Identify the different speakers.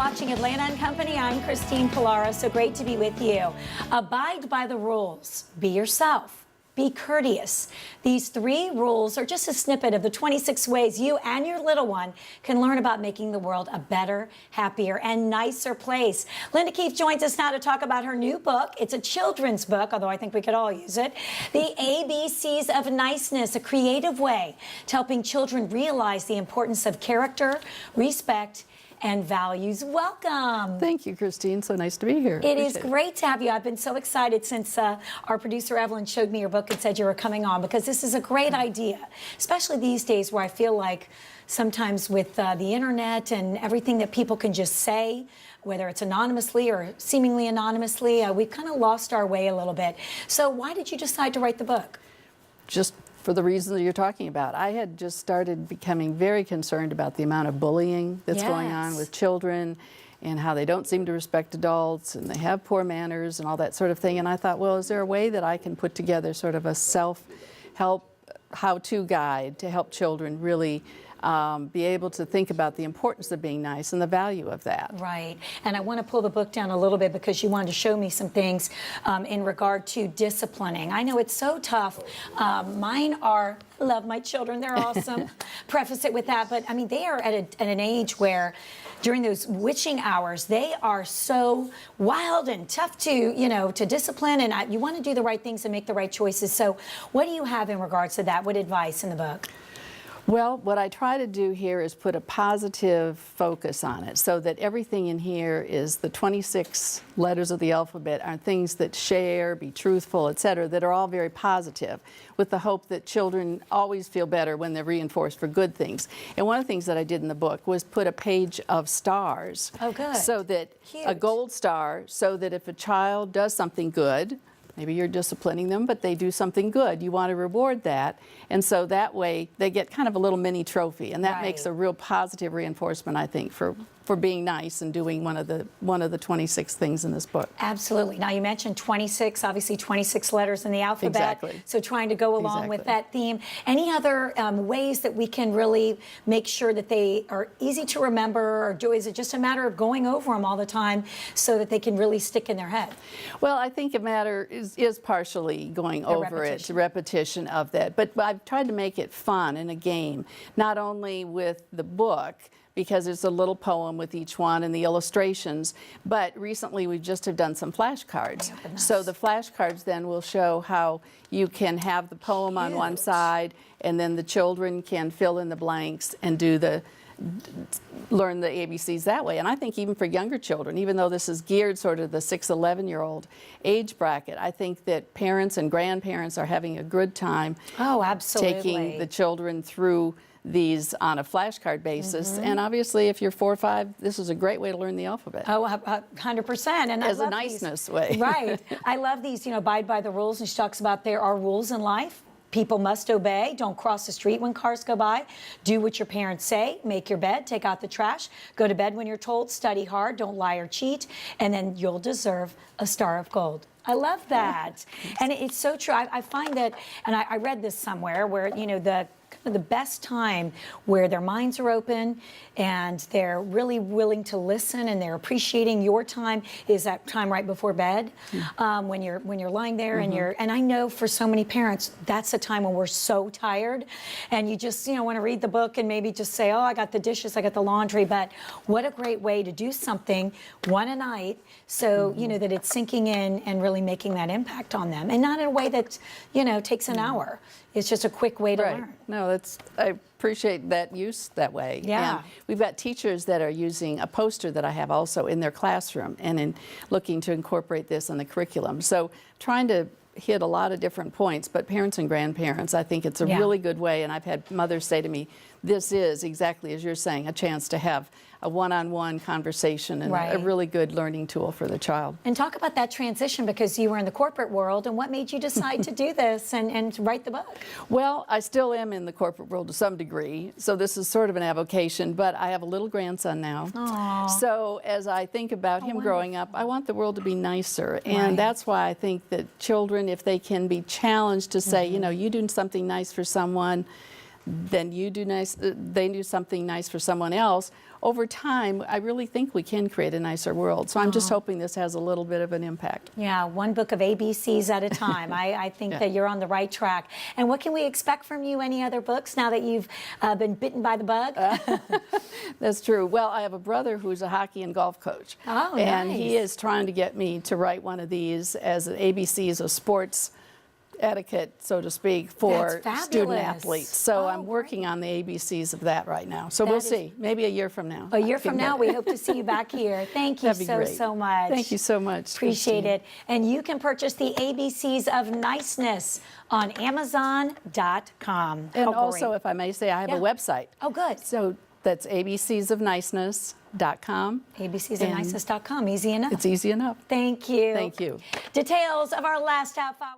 Speaker 1: watching Atlanta and Company. I'm Christine Pullara. So great to be with you. Abide by the rules. Be yourself. Be courteous. These 3 rules are just a snippet of the 26 ways you and your little one can learn about making the world a better, happier, and nicer place. Linda Keefe joins us now to talk about her new book. It's a children's book, although I think we could all use it. The ABCs of Niceness, a creative way to helping children realize the importance of character, respect, and values. Welcome.
Speaker 2: Thank you, Christine. So nice to be here.
Speaker 1: It is great to have you. I've been so excited since our producer Evelyn showed me your book and said you were coming on, because this is a great idea, especially these days where I feel like sometimes with the internet and everything that people can just say, whether it's anonymously or seemingly anonymously, we've kind of lost our way a little bit. So why did you decide to write the book?
Speaker 2: Just for the reason that you're talking about. I had just started becoming very concerned about the amount of bullying that's going on with children and how they don't seem to respect adults and they have poor manners and all that sort of thing. And I thought, well, is there a way that I can put together sort of a self-help how-to guide to help children really be able to think about the importance of being nice and the value of that.
Speaker 1: Right. And I want to pull the book down a little bit because you wanted to show me some things in regard to disciplining. I know it's so tough. Mine are, I love my children, they're awesome. Preface it with that. But I mean, they are at an age where during those witching hours, they are so wild and tough to, you know, to discipline, and you want to do the right things and make the right choices. So what do you have in regards to that? What advice in the book?
Speaker 2: Well, what I try to do here is put a positive focus on it so that everything in here is the 26 letters of the alphabet are things that share, be truthful, etc., that are all very positive, with the hope that children always feel better when they're reinforced for good things. And one of the things that I did in the book was put a page of stars.
Speaker 1: Oh, good.
Speaker 2: So that a gold star, so that if a child does something good, maybe you're disciplining them, but they do something good, you want to reward that. And so that way they get kind of a little mini trophy, and that makes a real positive reinforcement, I think, for being nice and doing one of the 26 things in this book.
Speaker 1: Absolutely. Now you mentioned 26, obviously 26 letters in the alphabet.
Speaker 2: Exactly.
Speaker 1: So trying to go along with that theme. Any other ways that we can really make sure that they are easy to remember, or is it just a matter of going over them all the time so that they can really stick in their head?
Speaker 2: Well, I think a matter is partially going over it, the repetition of that. But I've tried to make it fun and a game, not only with the book, because it's a little poem with each one and the illustrations, but recently we just have done some flashcards. So the flashcards then will show how you can have the poem on one side, and then the children can fill in the blanks and learn the ABCs that way. And I think even for younger children, even though this is geared sort of the 6-11-year-old age bracket, I think that parents and grandparents are having a good time taking the children through these on a flashcard basis. And obviously if you're 4 or 5, this is a great way to learn the alphabet.
Speaker 1: Oh, 100%. And
Speaker 2: as a niceness way.
Speaker 1: Right. I love these, you know, abide by the rules. And she talks about there are rules in life. People must obey. Don't cross the street when cars go by. Do what your parents say. Make your bed. Take out the trash. Go to bed when you're told. Study hard. Don't lie or cheat. And then you'll deserve a star of gold. I love that. And it's so true. I find that, and I read this somewhere, where, you know, the best time where their minds are open and they're really willing to listen and they're appreciating your time is that time right before bed, when you're lying there and I know for so many parents that's a time when we're so tired and you just, you know, want to read the book and maybe just say, oh, I got the dishes, I got the laundry. But what a great way to do something one a night, so you know that it's sinking in and really making that impact on them, and not in a way that, you know, takes an hour. It's just a quick way to learn.
Speaker 2: No, I appreciate that use that way.
Speaker 1: Yeah.
Speaker 2: And we've got teachers that are using a poster that I have also in their classroom and in looking to incorporate this in the curriculum. So trying to hit a lot of different points, but parents and grandparents, I think it's a really good way. And I've had mothers say to me, this is exactly as you're saying, a chance to have a one-on-one conversation and a really good learning tool for the child.
Speaker 1: And talk about that transition, because you were in the corporate world, and what made you decide to do this and write the book?
Speaker 2: Well, I still am in the corporate world to some degree, so this is sort of an avocation, but I have a little grandson now.
Speaker 1: Aww.
Speaker 2: So as I think about him growing up, I want the world to be nicer, and that's why I think that children, if they can be challenged to say, you know, you do something nice for someone, then you do nice, they do something nice for someone else. Over time, I really think we can create a nicer world. So I'm just hoping this has a little bit of an impact.
Speaker 1: Yeah, one book of ABCs at a time. I think that you're on the right track. And what can we expect from you? Any other books now that you've been bitten by the bug?
Speaker 2: That's true. Well, I have a brother who's a hockey and golf coach.
Speaker 1: Oh,
Speaker 2: and
Speaker 1: nice.
Speaker 2: he is trying to get me to write one of these as an ABCs of sports etiquette, so to speak, for
Speaker 1: That's
Speaker 2: student
Speaker 1: fabulous.
Speaker 2: athletes. So
Speaker 1: Oh,
Speaker 2: I'm working on the ABCs of that right now. So
Speaker 1: That
Speaker 2: we'll
Speaker 1: is-
Speaker 2: see. Maybe a year from now.
Speaker 1: A year
Speaker 2: I can
Speaker 1: from
Speaker 2: get
Speaker 1: now,
Speaker 2: it.
Speaker 1: we hope to see you back here. Thank you
Speaker 2: That'd be great.
Speaker 1: so much.
Speaker 2: Thank you so much.
Speaker 1: Appreciate
Speaker 2: Christine.
Speaker 1: it. And you can purchase the ABCs of Niceness on Amazon.com.
Speaker 2: And
Speaker 1: Oh,
Speaker 2: also,
Speaker 1: great.
Speaker 2: if I may say, I have a
Speaker 1: Yeah.
Speaker 2: website.
Speaker 1: Oh, good.
Speaker 2: So that's abcsofniceness.com.
Speaker 1: ABCsofniceness.com. Easy enough.
Speaker 2: It's easy enough.
Speaker 1: Thank you.
Speaker 2: Thank you.
Speaker 1: Details of our last half hour.